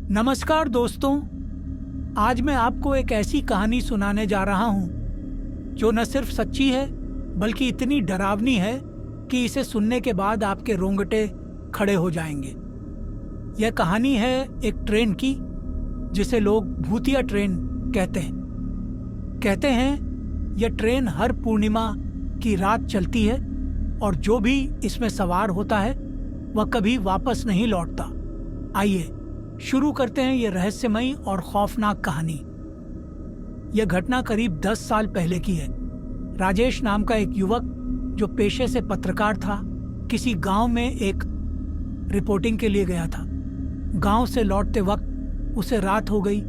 नमस्कार दोस्तों, आज मैं आपको एक ऐसी कहानी सुनाने जा रहा हूं जो न सिर्फ सच्ची है बल्कि इतनी डरावनी है कि इसे सुनने के बाद आपके रोंगटे खड़े हो जाएंगे। यह कहानी है एक ट्रेन की जिसे लोग भूतिया ट्रेन कहते हैं यह ट्रेन हर पूर्णिमा की रात चलती है और जो भी इसमें सवार होता है वह कभी वापस नहीं लौटता। आइए शुरू करते हैं ये रहस्यमयी और खौफनाक कहानी। यह घटना करीब 10 साल पहले की है। राजेश नाम का एक युवक जो पेशे से पत्रकार था, किसी गांव में एक रिपोर्टिंग के लिए गया था। गांव से लौटते वक्त उसे रात हो गई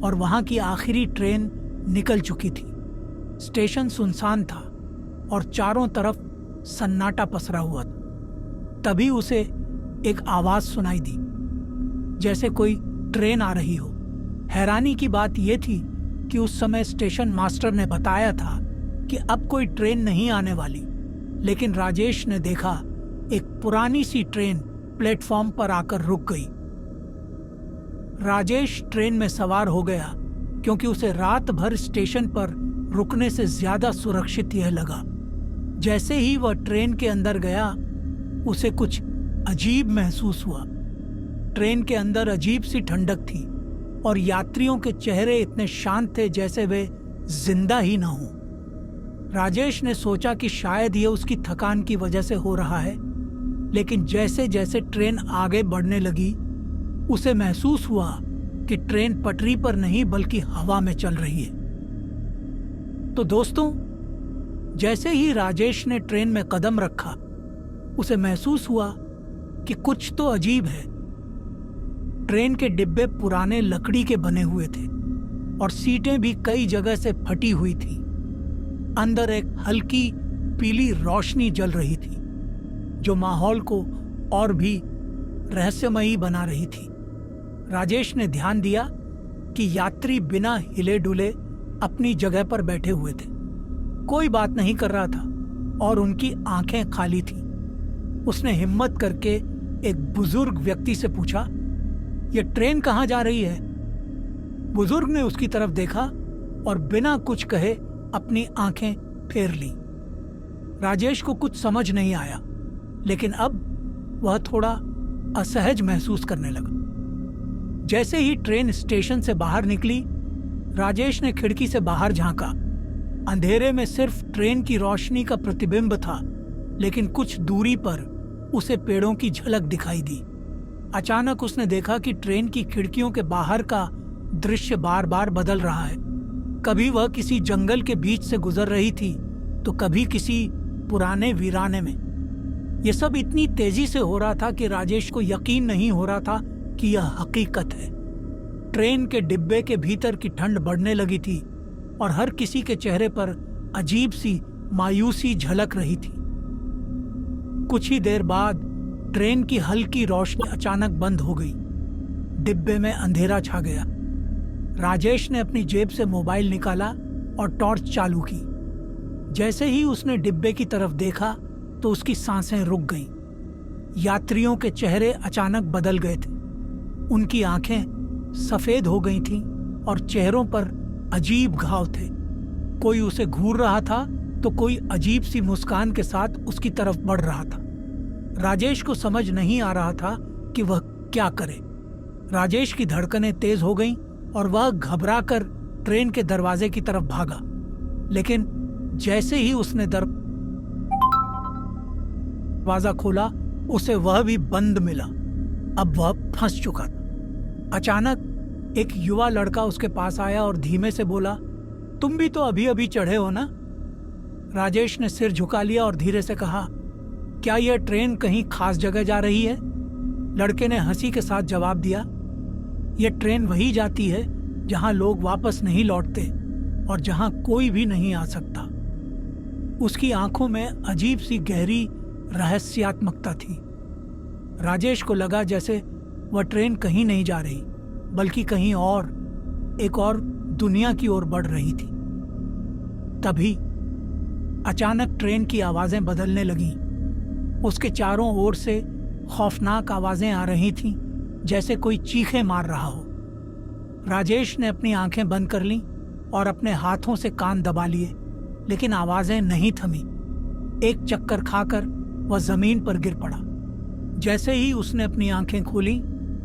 और वहां की आखिरी ट्रेन निकल चुकी थी। स्टेशन सुनसान था और चारों तरफ सन्नाटा पसरा हुआ था। तभी उसे एक आवाज सुनाई दी, जैसे कोई ट्रेन आ रही हो। हैरानी की बात यह थी कि उस समय स्टेशन मास्टर ने बताया था कि अब कोई ट्रेन नहीं आने वाली, लेकिन राजेश ने देखा एक पुरानी सी ट्रेन प्लेटफॉर्म पर आकर रुक गई। राजेश ट्रेन में सवार हो गया क्योंकि उसे रात भर स्टेशन पर रुकने से ज्यादा सुरक्षित यह लगा। जैसे ही वह ट्रेन के अंदर गया, उसे कुछ अजीब महसूस हुआ। ट्रेन के अंदर अजीब सी ठंडक थी और यात्रियों के चेहरे इतने शांत थे जैसे वे जिंदा ही ना हो। राजेश ने सोचा कि शायद यह उसकी थकान की वजह से हो रहा है, लेकिन जैसे जैसे ट्रेन आगे बढ़ने लगी, उसे महसूस हुआ कि ट्रेन पटरी पर नहीं बल्कि हवा में चल रही है। तो दोस्तों, जैसे ही राजेश ने ट्रेन में कदम रखा, उसे महसूस हुआ कि कुछ तो अजीब है। ट्रेन के डिब्बे पुराने लकड़ी के बने हुए थे और सीटें भी कई जगह से फटी हुई थी। अंदर एक हल्की पीली रोशनी जल रही थी जो माहौल को और भी रहस्यमयी बना रही थी। राजेश ने ध्यान दिया कि यात्री बिना हिले डुले अपनी जगह पर बैठे हुए थे। कोई बात नहीं कर रहा था और उनकी आंखें खाली थी। उसने हिम्मत करके एक बुजुर्ग व्यक्ति से पूछा, यह ट्रेन कहाँ जा रही है? बुजुर्ग ने उसकी तरफ देखा और बिना कुछ कहे अपनी आंखें फेर ली। राजेश को कुछ समझ नहीं आया, लेकिन अब वह थोड़ा असहज महसूस करने लगा। जैसे ही ट्रेन स्टेशन से बाहर निकली, राजेश ने खिड़की से बाहर झांका। अंधेरे में सिर्फ ट्रेन की रोशनी का प्रतिबिंब था, लेकिन कुछ दूरी पर उसे पेड़ों की झलक दिखाई दी। अचानक उसने देखा कि ट्रेन की खिड़कियों के बाहर का दृश्य बार बार बदल रहा है। कभी वह किसी जंगल के बीच से गुजर रही थी तो कभी किसी पुराने वीराने में। यह सब इतनी तेजी से हो रहा था कि राजेश को यकीन नहीं हो रहा था कि यह हकीकत है। ट्रेन के डिब्बे के भीतर की ठंड बढ़ने लगी थी और हर किसी के चेहरे पर अजीब सी मायूसी झलक रही थी। कुछ ही देर बाद ट्रेन की हल्की रोशनी अचानक बंद हो गई। डिब्बे में अंधेरा छा गया। राजेश ने अपनी जेब से मोबाइल निकाला और टॉर्च चालू की। जैसे ही उसने डिब्बे की तरफ देखा तो उसकी सांसें रुक गईं। यात्रियों के चेहरे अचानक बदल गए थे। उनकी आंखें सफेद हो गई थीं और चेहरों पर अजीब घाव थे। कोई उसे घूर रहा था तो कोई अजीब सी मुस्कान के साथ उसकी तरफ बढ़ रहा था। राजेश को समझ नहीं आ रहा था कि वह क्या करे। राजेश की धड़कनें तेज हो गईं और वह घबराकर ट्रेन के दरवाजे की तरफ भागा, लेकिन जैसे ही उसने दरवाजा खोला, उसे वह भी बंद मिला। अब वह फंस चुका था। अचानक एक युवा लड़का उसके पास आया और धीमे से बोला, तुम भी तो अभी अभी चढ़े हो ना? राजेश ने सिर झुका लिया और धीरे से कहा, क्या यह ट्रेन कहीं खास जगह जा रही है? लड़के ने हंसी के साथ जवाब दिया, यह ट्रेन वही जाती है जहां लोग वापस नहीं लौटते और जहां कोई भी नहीं आ सकता। उसकी आंखों में अजीब सी गहरी रहस्यात्मकता थी। राजेश को लगा जैसे वह ट्रेन कहीं नहीं जा रही बल्कि कहीं और, एक और दुनिया की ओर बढ़ रही थी। तभी अचानक ट्रेन की आवाजें बदलने लगीं। उसके चारों ओर से खौफनाक आवाजें आ रही थीं, जैसे कोई चीखें मार रहा हो। राजेश ने अपनी आंखें बंद कर लीं और अपने हाथों से कान दबा लिए, लेकिन आवाजें नहीं थमी। एक चक्कर खाकर वह जमीन पर गिर पड़ा। जैसे ही उसने अपनी आंखें खोली,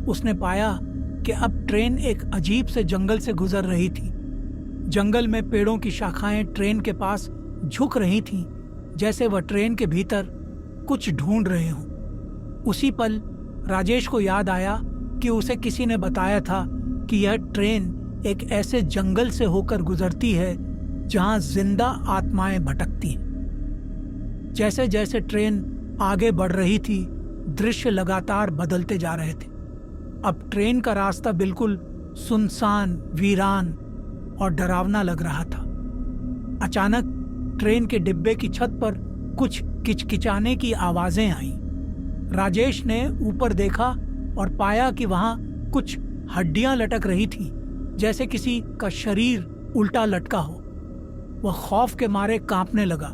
उसने पाया कि अब ट्रेन एक अजीब से जंगल से गुजर रही थी। जंगल में पेड़ों की शाखाएं ट्रेन के पास झुक रही थीं, जैसे वह ट्रेन के भीतर कुछ ढूंढ रहे हों। उसी पल राजेश को याद आया कि उसे किसी ने बताया था कि यह ट्रेन एक ऐसे जंगल से होकर गुजरती है जहां जिंदा आत्माएं भटकती हैं। जैसे जैसे ट्रेन आगे बढ़ रही थी, दृश्य लगातार बदलते जा रहे थे। अब ट्रेन का रास्ता बिल्कुल सुनसान, वीरान और डरावना लग रहा था। अचानक ट्रेन के डिब्बे की छत पर कुछ किचकिचाने की आवाजें आईं। राजेश ने ऊपर देखा और पाया कि वहां कुछ हड्डियां लटक रही थी, जैसे किसी का शरीर उल्टा लटका हो। वह खौफ के मारे कांपने लगा।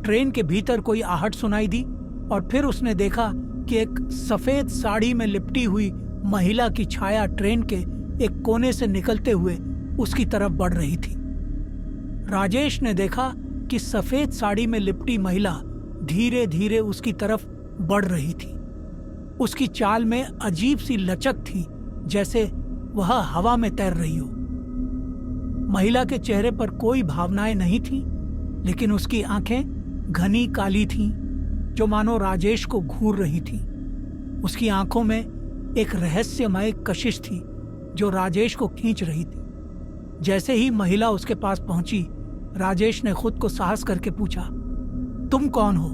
ट्रेन के भीतर कोई आहट सुनाई दी और फिर उसने देखा कि एक सफेद साड़ी में लिपटी हुई महिला की छाया ट्रेन के एक कोने से निकलते हुए उसकी तरफ बढ़ रही थी। राजेश ने देखा कि सफेद साड़ी में लिपटी महिला धीरे धीरे उसकी तरफ बढ़ रही थी। उसकी चाल में अजीब सी लचक थी, जैसे वह हवा में तैर रही हो। महिला के चेहरे पर कोई भावनाएं नहीं थीं, लेकिन उसकी आंखें घनी काली थीं, जो मानो राजेश को घूर रही थीं। उसकी आंखों में एक रहस्यमय कशिश थी जो राजेश को खींच रही थी। जैसे ही महिला उसके पास पहुंची, राजेश ने खुद को साहस करके पूछा, तुम कौन हो?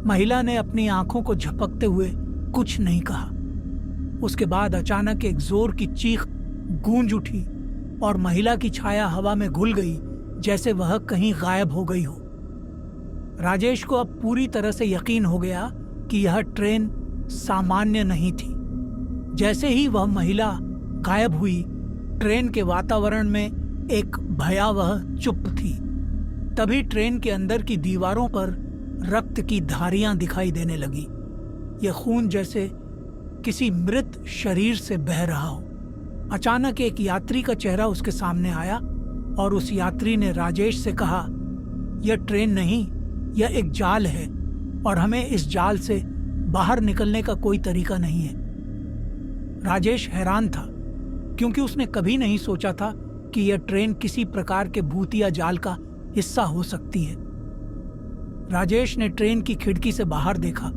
महिला ने अपनी आंखों को झपकते हुए कुछ नहीं कहा। उसके बाद अचानक एक जोर की चीख गूंज उठी और महिला की छाया हवा में घुल गई, जैसे वह कहीं गायब हो गई हो। राजेश को अब पूरी तरह से यकीन हो गया कि यह ट्रेन सामान्य नहीं थी। जैसे ही वह महिला गायब हुई, ट्रेन के वातावरण में एक भयावह चुप थी। तभी ट्रेन के अंदर की दीवारों पर रक्त की धारियां दिखाई देने लगी। यह खून जैसे किसी मृत शरीर से बह रहा हो। अचानक एक यात्री का चेहरा उसके सामने आया और उस यात्री ने राजेश से कहा, यह ट्रेन नहीं, यह एक जाल है और हमें इस जाल से बाहर निकलने का कोई तरीका नहीं है। राजेश हैरान था, क्योंकि उसने कभी नहीं सोचा था कि यह ट्रेन किसी प्रकार के भूतिया जाल का हिस्सा हो सकती है। राजेश ने ट्रेन की खिड़की से बाहर देखा,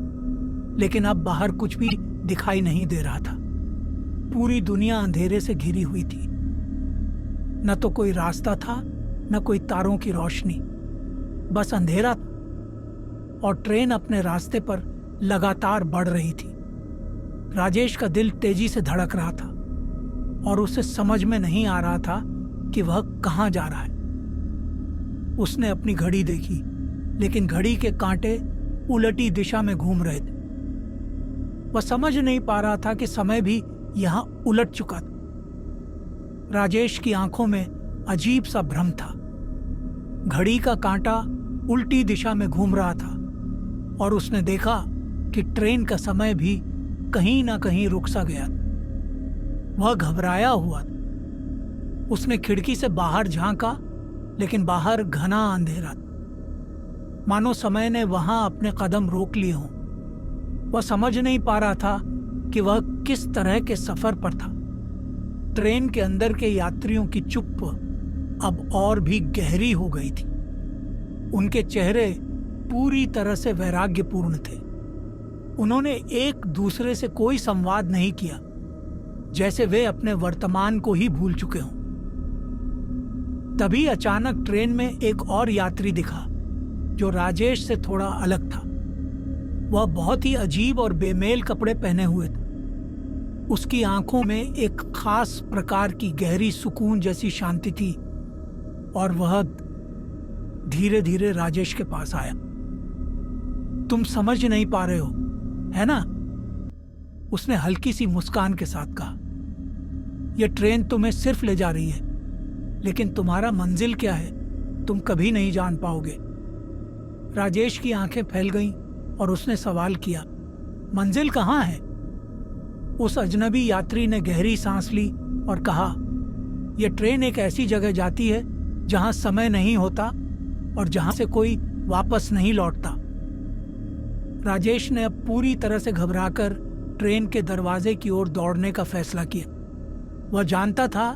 लेकिन अब बाहर कुछ भी दिखाई नहीं दे रहा था। पूरी दुनिया अंधेरे से घिरी हुई थी। न तो कोई रास्ता था, न कोई तारों की रोशनी, बस अंधेरा था। और ट्रेन अपने रास्ते पर लगातार बढ़ रही थी। राजेश का दिल तेजी से धड़क रहा था और उसे समझ में नहीं आ रहा था कि वह कहां जा रहा है। उसने अपनी घड़ी देखी, लेकिन घड़ी के कांटे उलटी दिशा में घूम रहे थे। वह समझ नहीं पा रहा था कि समय भी यहां उलट चुका था। राजेश की आंखों में अजीब सा भ्रम था। घड़ी का कांटा उल्टी दिशा में घूम रहा था और उसने देखा कि ट्रेन का समय भी कहीं ना कहीं रुक सा गया। वह घबराया हुआ था। उसने खिड़की से बाहर झांका, लेकिन बाहर घना अंधेरा था, मानो समय ने वहां अपने कदम रोक लिए हों। वह समझ नहीं पा रहा था कि वह किस तरह के सफर पर था। ट्रेन के अंदर के यात्रियों की चुप अब और भी गहरी हो गई थी। उनके चेहरे पूरी तरह से वैराग्यपूर्ण थे। उन्होंने एक दूसरे से कोई संवाद नहीं किया, जैसे वे अपने वर्तमान को ही भूल चुके हों। तभी अचानक ट्रेन में एक और यात्री दिखा, जो राजेश से थोड़ा अलग था। वह बहुत ही अजीब और बेमेल कपड़े पहने हुए था। उसकी आंखों में एक खास प्रकार की गहरी सुकून जैसी शांति थी और वह धीरे धीरे राजेश के पास आया। तुम समझ नहीं पा रहे हो, है ना? उसने हल्की सी मुस्कान के साथ कहा। यह ट्रेन तुम्हें सिर्फ ले जा रही है, लेकिन तुम्हारा मंजिल क्या है तुम कभी नहीं जान पाओगे। राजेश की आंखें फैल गईं और उसने सवाल किया, मंजिल कहाँ है? उस अजनबी यात्री ने गहरी सांस ली और कहा, यह ट्रेन एक ऐसी जगह जाती है जहां समय नहीं होता और जहां से कोई वापस नहीं लौटता। राजेश ने अब पूरी तरह से घबराकर ट्रेन के दरवाजे की ओर दौड़ने का फैसला किया। वह जानता था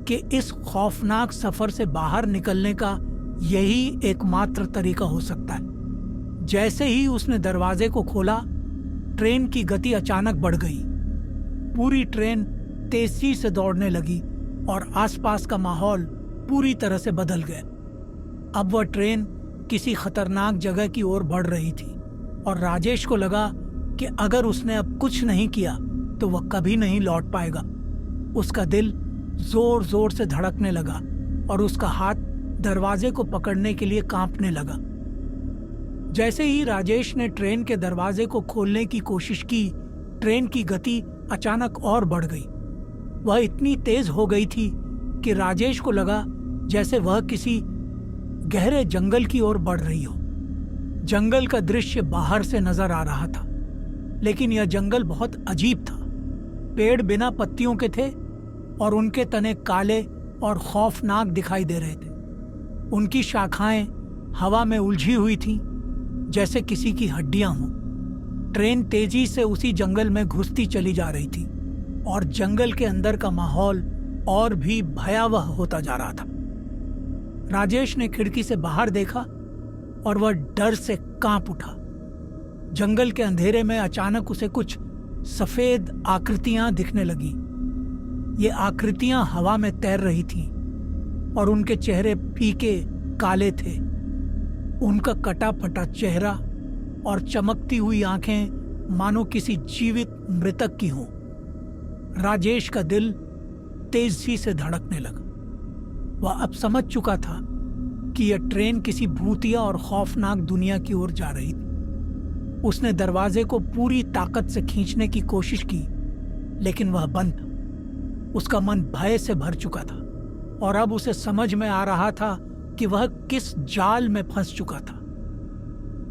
कि इस खौफनाक सफर से बाहर निकलने का यही एकमात्र तरीका हो सकता है। जैसे ही उसने दरवाजे को खोला, ट्रेन की गति अचानक बढ़ गई। पूरी ट्रेन तेजी से दौड़ने लगी और आसपास का माहौल पूरी तरह से बदल गया। अब वह ट्रेन किसी खतरनाक जगह की ओर बढ़ रही थी और राजेश को लगा कि अगर उसने अब कुछ नहीं किया तो वह कभी नहीं लौट पाएगा। उसका दिल जोर जोर से धड़कने लगा और उसका हाथ दरवाजे को पकड़ने के लिए कांपने लगा। जैसे ही राजेश ने ट्रेन के दरवाजे को खोलने की कोशिश की, ट्रेन की गति अचानक और बढ़ गई। वह इतनी तेज हो गई थी कि राजेश को लगा जैसे वह किसी गहरे जंगल की ओर बढ़ रही हो। जंगल का दृश्य बाहर से नजर आ रहा था, लेकिन यह जंगल बहुत अजीब था। पेड़ बिना पत्तियों के थे और उनके तने काले और खौफनाक दिखाई दे रहे थे। उनकी शाखाएं हवा में उलझी हुई थीं, जैसे किसी की हड्डियां हों। ट्रेन तेजी से उसी जंगल में घुसती चली जा रही थी और जंगल के अंदर का माहौल और भी भयावह होता जा रहा था। राजेश ने खिड़की से बाहर देखा और वह डर से कांप उठा। जंगल के अंधेरे में अचानक उसे कुछ सफेद आकृतियां दिखने लगी। ये आकृतियां हवा में तैर रही थीं और उनके चेहरे फीके काले थे। उनका कटा फटा चेहरा और चमकती हुई आंखें मानो किसी जीवित मृतक की हों। राजेश का दिल तेजी से धड़कने लगा। वह अब समझ चुका था कि यह ट्रेन किसी भूतिया और खौफनाक दुनिया की ओर जा रही थी। उसने दरवाजे को पूरी ताकत से खींचने की कोशिश की, लेकिन वह बंद था। उसका मन भय से भर चुका था और अब उसे समझ में आ रहा था कि वह किस जाल में फंस चुका था।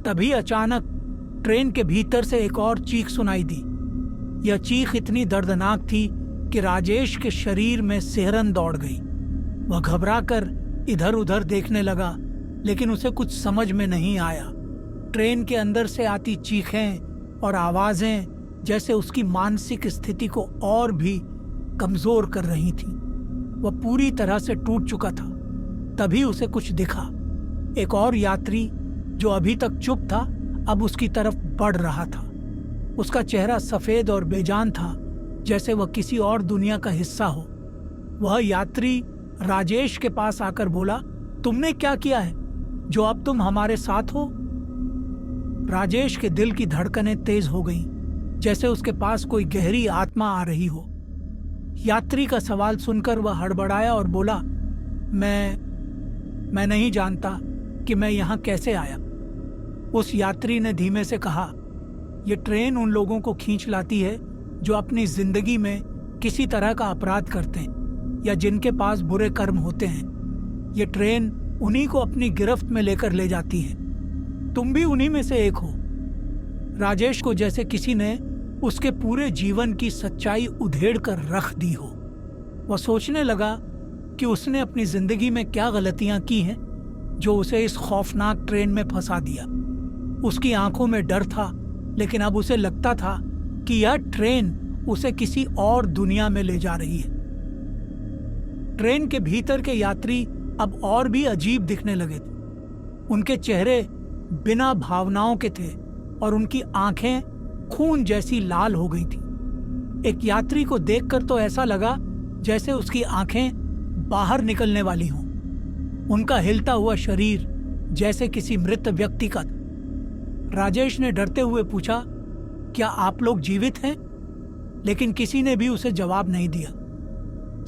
तभी अचानक ट्रेन के भीतर से एक और चीख सुनाई दी। यह चीख इतनी दर्दनाक थी कि राजेश के शरीर में सिहरन दौड़ गई। वह घबराकर इधर उधर देखने लगा, लेकिन उसे कुछ समझ में नहीं आया। ट्रेन के अंदर से आती चीखें और आवाजें जैसे उसकी मानसिक स्थिति को और भी कमजोर कर रही थीं। वह पूरी तरह से टूट चुका था। तभी उसे कुछ दिखा। एक और यात्री जो अभी तक चुप था, अब उसकी तरफ बढ़ रहा था। उसका चेहरा सफेद और बेजान था, जैसे वह किसी और दुनिया का हिस्सा हो। वह यात्री राजेश के पास आकर बोला, तुमने क्या किया है जो अब तुम हमारे साथ हो? राजेश के दिल की धड़कनें तेज हो गईं, जैसे उसके पास कोई गहरी आत्मा आ रही हो। यात्री का सवाल सुनकर वह हड़बड़ाया और बोला, मैं नहीं जानता कि मैं यहाँ कैसे आया। उस यात्री ने धीमे से कहा, यह ट्रेन उन लोगों को खींच लाती है जो अपनी जिंदगी में किसी तरह का अपराध करते हैं या जिनके पास बुरे कर्म होते हैं। यह ट्रेन उन्हीं को अपनी गिरफ्त में लेकर ले जाती है। तुम भी उन्हीं में से एक हो। राजेश को जैसे किसी ने उसके पूरे जीवन की सच्चाई उधेड़ कर रख दी हो। वह सोचने लगा कि उसने अपनी जिंदगी में क्या गलतियां की हैं जो उसे इस खौफनाक ट्रेन में फंसा दिया। उसकी आंखों में डर था, लेकिन अब उसे लगता था कि यह ट्रेन उसे किसी और दुनिया में ले जा रही है। ट्रेन के भीतर के यात्री अब और भी अजीब दिखने लगे थे। उनके चेहरे बिना भावनाओं के थे और उनकी आंखें खून जैसी लाल हो गई थी। एक यात्री को देखकर तो ऐसा लगा जैसे उसकी आंखें बाहर निकलने वाली हों। उनका हिलता हुआ शरीर जैसे किसी मृत व्यक्ति का था। राजेश ने डरते हुए पूछा, क्या आप लोग जीवित हैं? लेकिन किसी ने भी उसे जवाब नहीं दिया।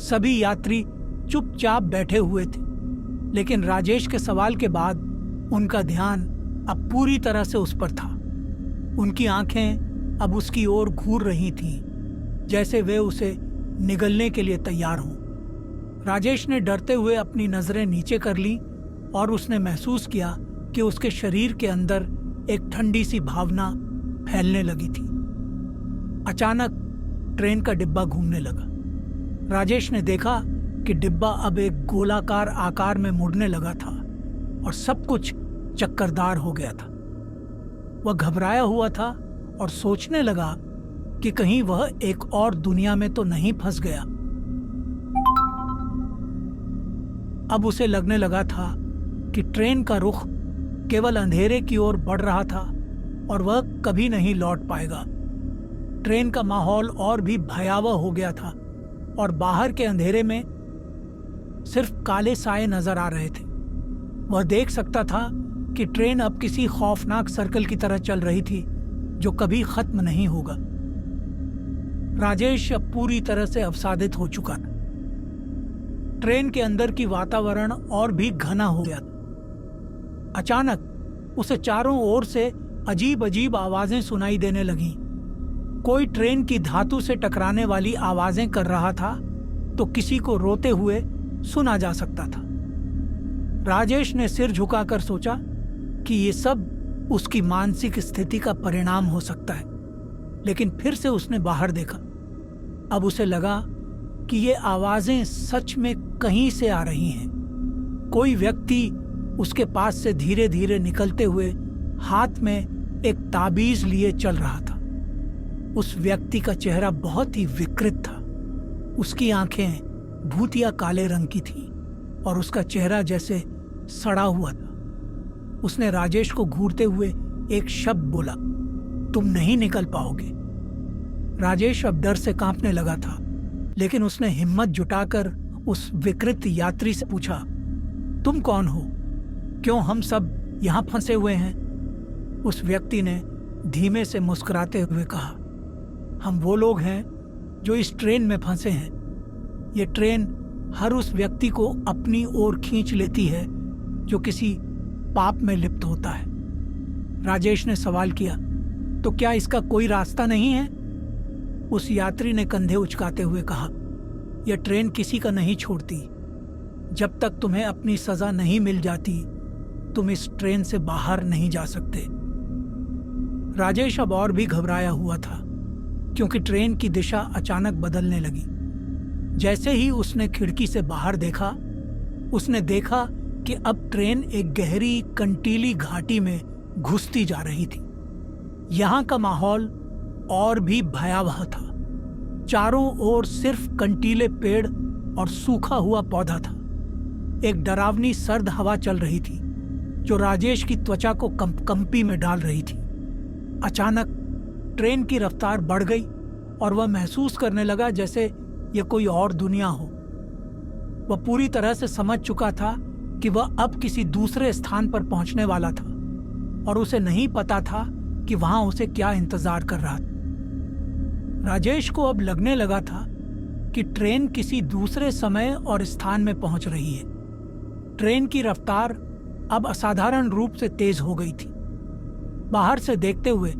सभी यात्री चुपचाप बैठे हुए थे, लेकिन राजेश के सवाल के बाद उनका ध्यान अब पूरी तरह से उस पर था। उनकी आंखें अब उसकी ओर घूर रही थीं, जैसे वे उसे निगलने के लिए तैयार हों। राजेश ने डरते हुए अपनी नजरें नीचे कर लीं और उसने महसूस किया कि उसके शरीर के अंदर एक ठंडी सी भावना फैलने लगी थी। अचानक ट्रेन का डिब्बा घूमने लगा। राजेश ने देखा कि डिब्बा अब एक गोलाकार आकार में मुड़ने लगा था और सब कुछ चक्करदार हो गया था। वह घबराया हुआ था और सोचने लगा कि कहीं वह एक और दुनिया में तो नहीं फंस गया। अब उसे लगने लगा था कि ट्रेन का रुख केवल अंधेरे की ओर बढ़ रहा था और वह कभी नहीं लौट पाएगा। ट्रेन का माहौल और भी भयावह हो गया था और बाहर के अंधेरे में सिर्फ काले साए नजर आ रहे थे। वह देख सकता था कि ट्रेन अब किसी खौफनाक सर्कल की तरह चल रही थी जो कभी खत्म नहीं होगा। राजेश अब पूरी तरह से अवसादित हो चुका था। ट्रेन के अंदर की वातावरण और भी घना हो गया था। अचानक उसे चारों ओर से अजीब अजीब आवाजें सुनाई देने लगीं। कोई ट्रेन की धातु से टकराने वाली आवाजें कर रहा था तो किसी को रोते हुए सुना जा सकता था। राजेश ने सिर झुकाकर सोचा कि ये सब उसकी मानसिक स्थिति का परिणाम हो सकता है, लेकिन फिर से उसने बाहर देखा। अब उसे लगा कि ये आवाजें सच में कहीं से आ रही हैं। कोई व्यक्ति उसके पास से धीरे धीरे निकलते हुए हाथ में एक ताबीज लिए चल रहा था। उस व्यक्ति का चेहरा बहुत ही विकृत था। उसकी आंखें भूतिया काले रंग की थीं और उसका चेहरा जैसे सड़ा हुआ था। उसने राजेश को घूरते हुए एक शब्द बोला, तुम नहीं निकल पाओगे। राजेश अब डर से कांपने लगा था, लेकिन उसने हिम्मत जुटाकर उस विकृत यात्री से पूछा, तुम कौन हो? क्यों हम सब यहां फंसे हुए हैं? उस व्यक्ति ने धीमे से मुस्कुराते हुए कहा, हम वो लोग हैं जो इस ट्रेन में फंसे हैं। ये ट्रेन हर उस व्यक्ति को अपनी ओर खींच लेती है जो किसी पाप में लिप्त होता है। राजेश ने सवाल किया, तो क्या इसका कोई रास्ता नहीं है? उस यात्री ने कंधे उचकाते हुए कहा, यह ट्रेन किसी का नहीं छोड़ती। जब तक तुम्हें अपनी सजा नहीं मिल जाती, तुम इस ट्रेन से बाहर नहीं जा सकते। राजेश अब और भी घबराया हुआ था, क्योंकि ट्रेन की दिशा अचानक बदलने लगी। जैसे ही उसने खिड़की से बाहर देखा, उसने देखा कि अब ट्रेन एक गहरी कंटीली घाटी में घुसती जा रही थी। यहाँ का माहौल और भी भयावह था। चारों ओर सिर्फ कंटीले पेड़ और सूखा हुआ पौधा था। एक डरावनी सर्द हवा चल रही थी जो राजेश की त्वचा को कंपी में डाल रही थी। अचानक ट्रेन की रफ्तार बढ़ गई और वह महसूस करने लगा जैसे यह कोई और दुनिया हो। वह पूरी तरह से समझ चुका था कि वह अब किसी दूसरे स्थान पर पहुंचने वाला था और उसे नहीं पता था कि वहां उसे क्या इंतजार कर रहा था। राजेश को अब लगने लगा था कि ट्रेन किसी दूसरे समय और स्थान में पहुंच रही है। ट्रेन की रफ्तार अब असाधारण रूप से तेज हो गई थी। बाहर से देखते हुए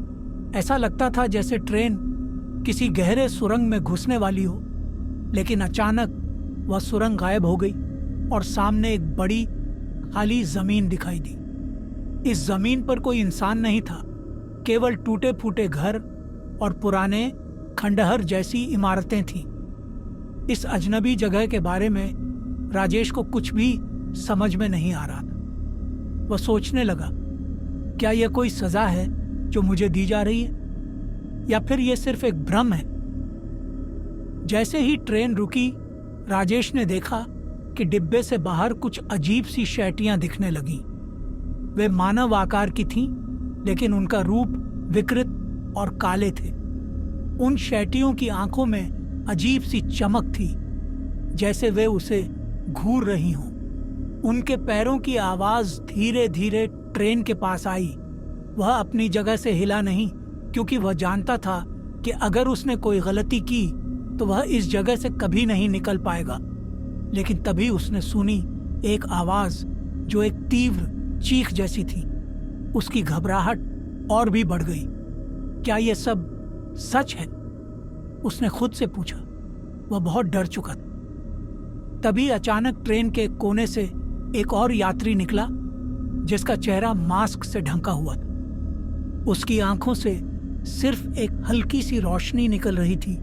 ऐसा लगता था जैसे ट्रेन किसी गहरे सुरंग में घुसने वाली हो, लेकिन अचानक वह सुरंग गायब हो गई और सामने एक बड़ी खाली जमीन दिखाई दी। इस जमीन पर कोई इंसान नहीं था, केवल टूटे फूटे घर और पुराने खंडहर जैसी इमारतें थीं। इस अजनबी जगह के बारे में राजेश को कुछ भी समझ में नहीं आ रहा था। वह सोचने लगा, क्या यह कोई सजा है जो मुझे दी जा रही है, या फिर यह सिर्फ एक भ्रम है? जैसे ही ट्रेन रुकी, राजेश ने देखा कि डिब्बे से बाहर कुछ अजीब सी शैटियां दिखने लगीं। वे मानव आकार की थीं, लेकिन उनका रूप विकृत और काले थे। उन शैटियों की आंखों में अजीब सी चमक थी, जैसे वे उसे घूर रही हों। उनके पैरों की आवाज धीरे धीरे ट्रेन के पास आई। वह अपनी जगह से हिला नहीं, क्योंकि वह जानता था कि अगर उसने कोई गलती की तो वह इस जगह से कभी नहीं निकल पाएगा। लेकिन तभी उसने सुनी एक आवाज जो एक तीव्र चीख जैसी थी। उसकी घबराहट और भी बढ़ गई। क्या यह सब सच है? उसने खुद से पूछा। वह बहुत डर चुका था। तभी अचानक ट्रेन के कोने से एक और यात्री निकला, जिसका चेहरा मास्क से ढंका हुआ था। उसकी आंखों से सिर्फ एक हल्की सी रोशनी निकल रही थी,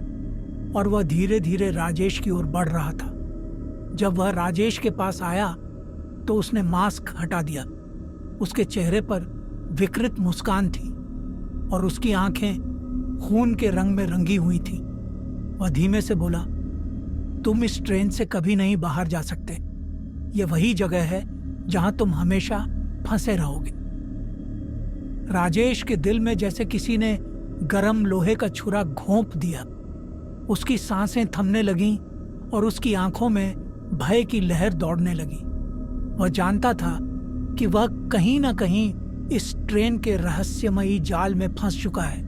और वह धीरे धीरे राजेश की ओर बढ़ रहा था। जब वह राजेश के पास आया तो उसने मास्क हटा दिया। उसके चेहरे पर विकृत मुस्कान थी और उसकी आंखें खून के रंग में रंगी हुई थी। वह धीमे से बोला, तुम इस ट्रेन से कभी नहीं बाहर जा सकते। यह वही जगह है जहां तुम हमेशा फंसे रहोगे। राजेश के दिल में जैसे किसी ने गरम लोहे का छुरा घोंप दिया। उसकी सांसें थमने लगीं और उसकी आंखों में भय की लहर दौड़ने लगी। वह जानता था कि वह कहीं ना कहीं इस ट्रेन के रहस्यमयी जाल में फंस चुका है।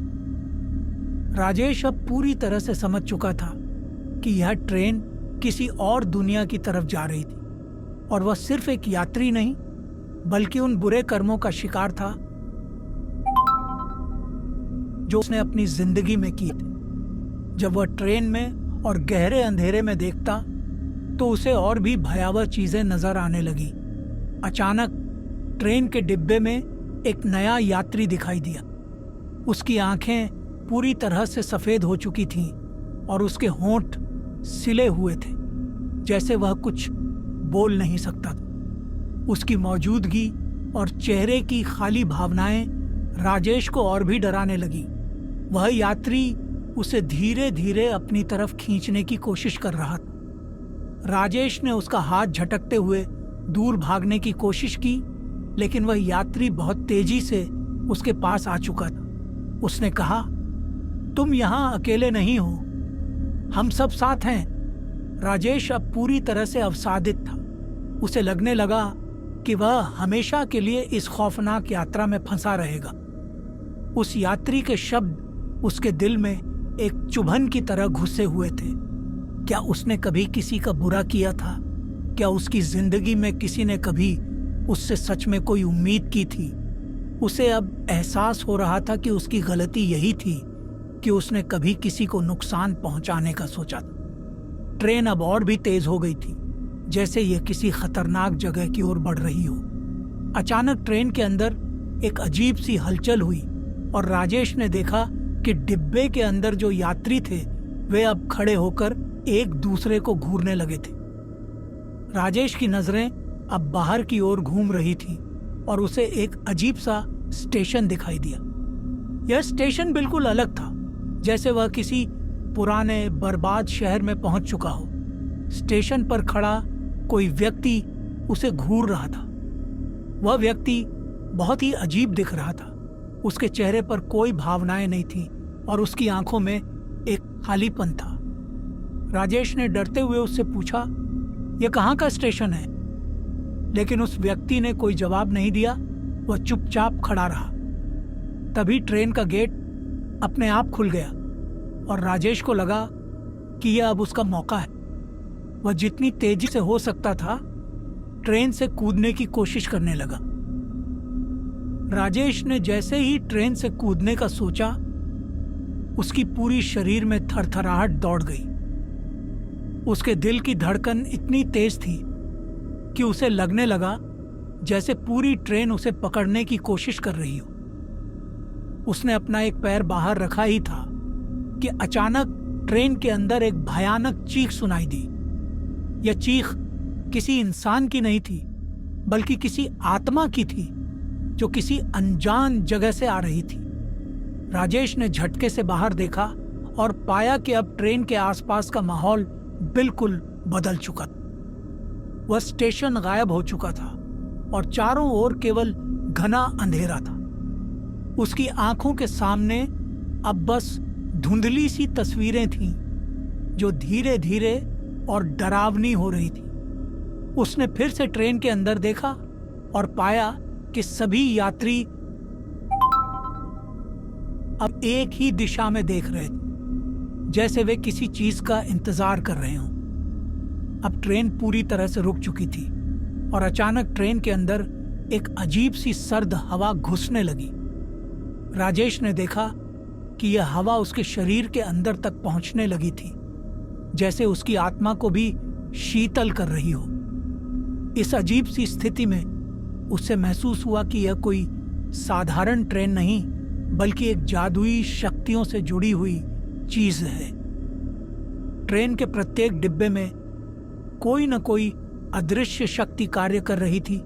राजेश अब पूरी तरह से समझ चुका था कि यह ट्रेन किसी और दुनिया की तरफ जा रही थी और वह सिर्फ एक यात्री नहीं बल्कि उन बुरे कर्मों का शिकार था जो उसने अपनी जिंदगी में किए थे। जब वह ट्रेन में और गहरे अंधेरे में देखता तो उसे और भी भयावह चीजें नजर आने लगी। अचानक ट्रेन के डिब्बे में एक नया यात्री दिखाई दिया। उसकी आंखें पूरी तरह से सफेद हो चुकी थीं और उसके होंठ सिले हुए थे, जैसे वह कुछ बोल नहीं सकता था। उसकी मौजूदगी और चेहरे की खाली भावनाएं राजेश को और भी डराने लगी। वह यात्री उसे धीरे धीरे अपनी तरफ खींचने की कोशिश कर रहा था। राजेश ने उसका हाथ झटकते हुए दूर भागने की कोशिश की, लेकिन वह यात्री बहुत तेजी से उसके पास आ चुका था। उसने कहा, तुम यहां अकेले नहीं हो, हम सब साथ हैं। राजेश अब पूरी तरह से अवसादित था। उसे लगने लगा कि वह हमेशा के लिए इस खौफनाक यात्रा में फंसा रहेगा। उस यात्री के शब्द उसके दिल में एक चुभन की तरह घुसे हुए थे। क्या उसने कभी किसी का बुरा किया था? क्या उसकी जिंदगी में किसी ने कभी उससे सच में कोई उम्मीद की थी? उसे अब एहसास हो रहा था कि उसकी गलती यही थी कि उसने कभी किसी को नुकसान पहुंचाने का सोचा था। ट्रेन अब और भी तेज हो गई थी, जैसे यह किसी खतरनाक जगह की ओर बढ़ रही हो। अचानक ट्रेन के अंदर एक अजीब सी हलचल हुई और राजेश ने देखा कि डिब्बे के अंदर जो यात्री थे वे अब खड़े होकर एक दूसरे को घूरने लगे थे। राजेश की नजरें अब बाहर की ओर घूम रही थीं और उसे एक अजीब सा स्टेशन दिखाई दिया। यह स्टेशन बिल्कुल अलग था, जैसे वह किसी पुराने बर्बाद शहर में पहुंच चुका हो। स्टेशन पर खड़ा कोई व्यक्ति उसे घूर रहा था। वह व्यक्ति बहुत ही अजीब दिख रहा था। उसके चेहरे पर कोई भावनाएं नहीं थी और उसकी आंखों में एक खालीपन था। राजेश ने डरते हुए उससे पूछा, यह कहाँ का स्टेशन है? लेकिन उस व्यक्ति ने कोई जवाब नहीं दिया। वह चुपचाप खड़ा रहा। तभी ट्रेन का गेट अपने आप खुल गया और राजेश को लगा कि यह अब उसका मौका है। वह जितनी तेजी से हो सकता था ट्रेन से कूदने की कोशिश करने लगा। राजेश ने जैसे ही ट्रेन से कूदने का सोचा, उसकी पूरी शरीर में थरथराहट दौड़ गई। उसके दिल की धड़कन इतनी तेज थी कि उसे लगने लगा जैसे पूरी ट्रेन उसे पकड़ने की कोशिश कर रही हो। उसने अपना एक पैर बाहर रखा ही था कि अचानक ट्रेन के अंदर एक भयानक चीख सुनाई दी। यह चीख किसी इंसान की नहीं थी, बल्कि किसी आत्मा की थी जो किसी अनजान जगह से आ रही थी। राजेश ने झटके से बाहर देखा और पाया कि अब ट्रेन के आसपास का माहौल बिल्कुल बदल चुका था। वह स्टेशन गायब हो चुका था और चारों ओर केवल घना अंधेरा था। उसकी आंखों के सामने अब बस धुंधली सी तस्वीरें थीं जो धीरे धीरे और डरावनी हो रही थी। उसने फिर से ट्रेन के अंदर देखा और पाया कि सभी यात्री अब एक ही दिशा में देख रहे थे, जैसे वे किसी चीज का इंतजार कर रहे हों। अब ट्रेन पूरी तरह से रुक चुकी थी और अचानक ट्रेन के अंदर एक अजीब सी सर्द हवा घुसने लगी। राजेश ने देखा कि यह हवा उसके शरीर के अंदर तक पहुंचने लगी थी, जैसे उसकी आत्मा को भी शीतल कर रही हो। इस अजीब सी स्थिति में उससे महसूस हुआ कि यह कोई साधारण ट्रेन नहीं, बल्कि एक जादुई शक्तियों से जुड़ी हुई चीज है। ट्रेन के प्रत्येक डिब्बे में कोई न कोई अदृश्य शक्ति कार्य कर रही थी,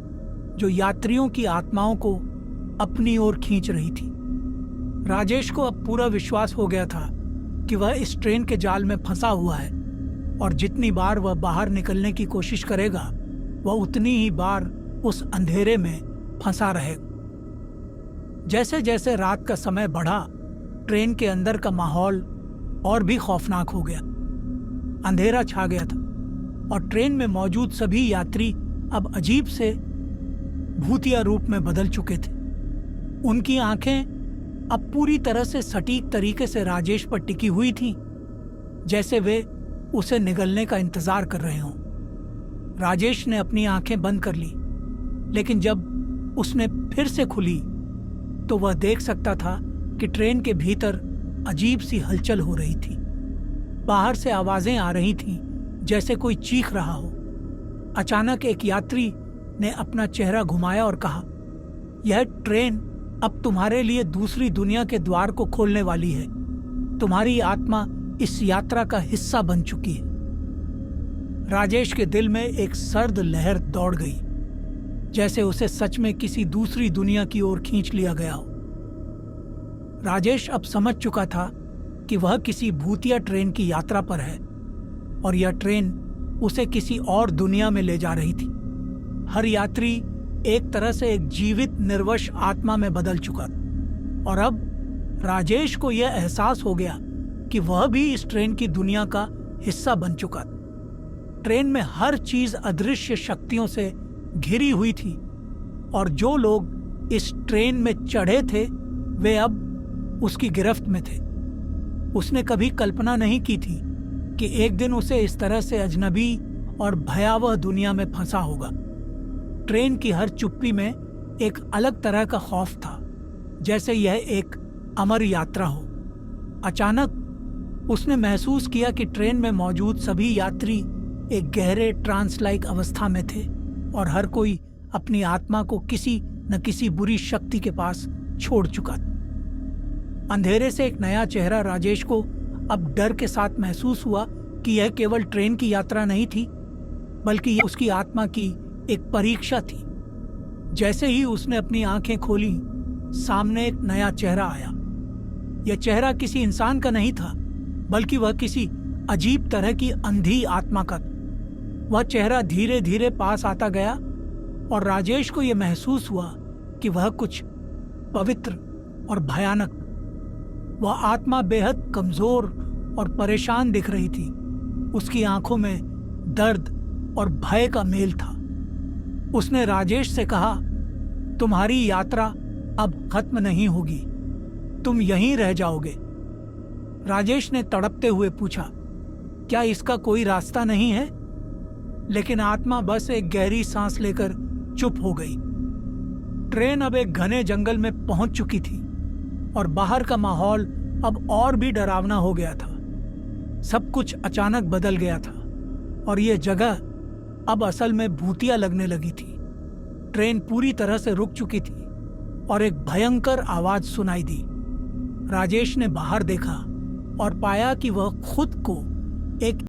जो यात्रियों की आत्माओं को अपनी ओर खींच रही थी। राजेश को अब पूरा विश्वास हो गया था कि वह इस ट्रेन के जाल में फंसा हुआ है, और जितनी बार वह बाहर निकलने की कोशिश करेगा, वह उतनी ही बार उस अंधेरे में फंसा रहेगा। जैसे जैसे रात का समय बढ़ा, ट्रेन के अंदर का माहौल और भी खौफनाक हो गया। अंधेरा छा गया था और ट्रेन में मौजूद सभी यात्री अब अजीब से भूतिया रूप में बदल चुके थे। उनकी आंखें अब पूरी तरह से सटीक तरीके से राजेश पर टिकी हुई थीं, जैसे वे उसे निगलने का इंतजार कर रहे हों। राजेश ने अपनी आंखें बंद कर ली, लेकिन जब उसने फिर से खुली तो वह देख सकता था कि ट्रेन के भीतर अजीब सी हलचल हो रही थी। बाहर से आवाजें आ रही थीं, जैसे कोई चीख रहा हो। अचानक एक यात्री ने अपना चेहरा घुमाया और कहा, यह ट्रेन अब तुम्हारे लिए दूसरी दुनिया के द्वार को खोलने वाली है। तुम्हारी आत्मा इस यात्रा का हिस्सा बन चुकी है। राजेश के दिल में एक सर्द लहर दौड़ गई, जैसे उसे सच में किसी दूसरी दुनिया की ओर खींच लिया गया हो। राजेश अब समझ चुका था कि वह किसी भूतिया ट्रेन की यात्रा पर है और यह ट्रेन उसे किसी और दुनिया में ले जा रही थी। हर यात्री एक तरह से एक जीवित निर्वश आत्मा में बदल चुका था और अब राजेश को यह एहसास हो गया कि वह भी इस ट्रेन की दुनिया का हिस्सा बन चुका था। ट्रेन में हर चीज अदृश्य शक्तियों से घिरी हुई थी और जो लोग इस ट्रेन में चढ़े थे वे अब उसकी गिरफ्त में थे। उसने कभी कल्पना नहीं की थी कि एक दिन उसे इस तरह से अजनबी और भयावह दुनिया में फंसा होगा। ट्रेन की हर चुप्पी में एक अलग तरह का खौफ था, जैसे यह एक अमर यात्रा हो। अचानक उसने महसूस किया कि ट्रेन में मौजूद सभी यात्री एक गहरे ट्रांस लाइक अवस्था में थे और हर कोई अपनी आत्मा को किसी न किसी बुरी शक्ति के पास छोड़ चुका था। अंधेरे से एक नया चेहरा राजेश को अब डर के साथ महसूस हुआ कि यह केवल ट्रेन की यात्रा नहीं थी, बल्कि यह उसकी आत्मा की एक परीक्षा थी। जैसे ही उसने अपनी आंखें खोली, सामने एक नया चेहरा आया। यह चेहरा किसी इंसान का नहीं था, बल्कि वह किसी अजीब तरह की अंधी आत्मा का था। वह चेहरा धीरे धीरे पास आता गया और राजेश को यह महसूस हुआ कि वह कुछ पवित्र और भयानक। वह आत्मा बेहद कमजोर और परेशान दिख रही थी। उसकी आंखों में दर्द और भय का मेल था। उसने राजेश से कहा, तुम्हारी यात्रा अब खत्म नहीं होगी, तुम यहीं रह जाओगे। राजेश ने तड़पते हुए पूछा, क्या इसका कोई रास्ता नहीं है? लेकिन आत्मा बस एक गहरी सांस लेकर चुप हो गई। ट्रेन अब एक घने जंगल में पहुंच चुकी थी और बाहर का माहौल अब और भी डरावना हो गया था। सब कुछ अचानक बदल गया था और यह जगह अब असल में भूतिया लगने लगी थी। ट्रेन पूरी तरह से रुक चुकी थी और एक भयंकर आवाज सुनाई दी। राजेश ने बाहर देखा और पाया कि वह खुद को एक